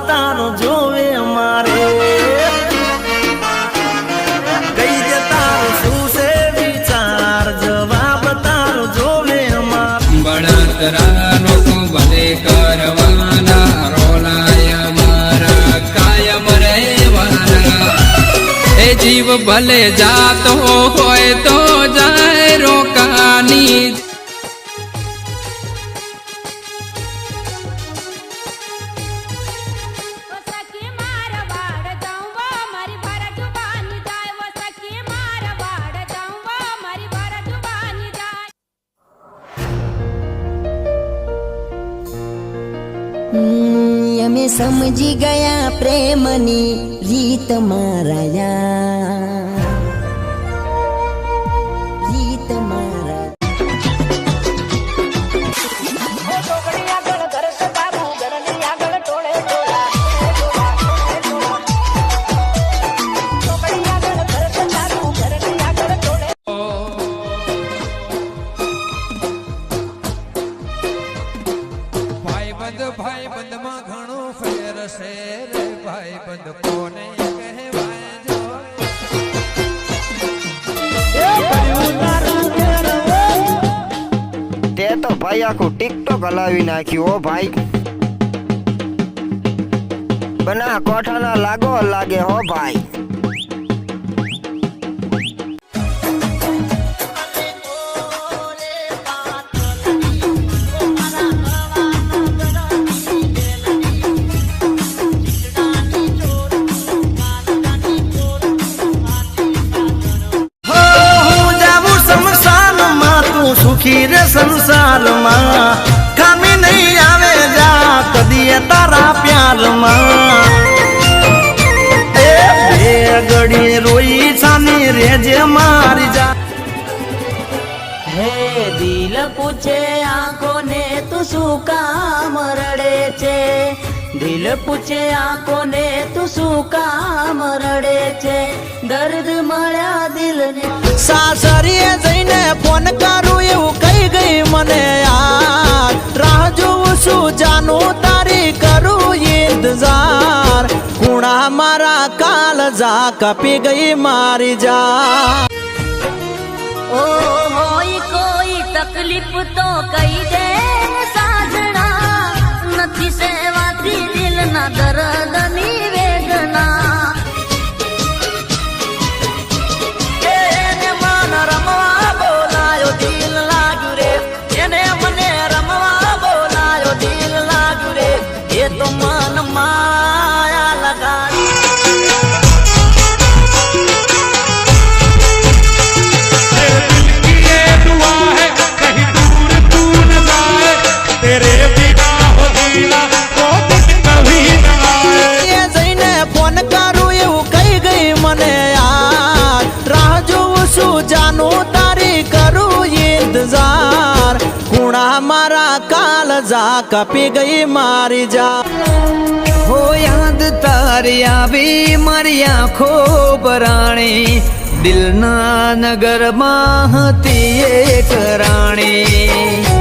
તારો જોવે મારે કઈ દે તારો શું છે વિચાર જવાબ તારો જોવે મારે બળતરાનો ભલે કરવાના રોલાય મારા કાયમ રહેવાના એ જીવ ભલે જાતો હોય તો જાય રોકાની અમે સમજી ગયા પ્રેમની રીત મારાયા રીત મારા ભાઈ બંધમાં ઘણો ફેર છે રે ભાઈ બંધ કોને કહેવાય જો તે તો ભાઈ આખું ટિકટોક હલાવી નાખ્યું હો ભાઈ બના કોઠાના લાગો લાગે હો ભાઈ સુખી રે સંસારમાં ખામી નહીં આવે જા કદી તારા પ્યારમાં એ બે ઘડી રોઈ સાની રેજે મારી જા હે દિલ પૂછે આંખો ને તું શું કામ રડે છે દિલ પૂછે આંખો ને તું શું કામ રડે છે દર્દ મળ્યા દિલને સાસરીએ જઈને ફોન કરું એવું કહી ગઈ મને યાર રાહ જોઉં છું જાનું તારી કરું ઇંતજાર કુણા મારા કાલ જા કપી ગઈ મારી જા ઓ હોય કોઈ તકલીફ તો કહી દે સાજણા નથી સેવાથી દિલના દર્દની વેદના એને મન રમવા બોલાયો દિલ લાગ્યું રે એને મને રમવા બોલાયો દિલ લાગ્યું રે એ તો મન માયા લગાડી મારા કાલ જા કપી ગઈ મારી જા હો યાદ તારી આવી મારી આંખો ભરાણી દિલના નગરમાં હતી એક રાણી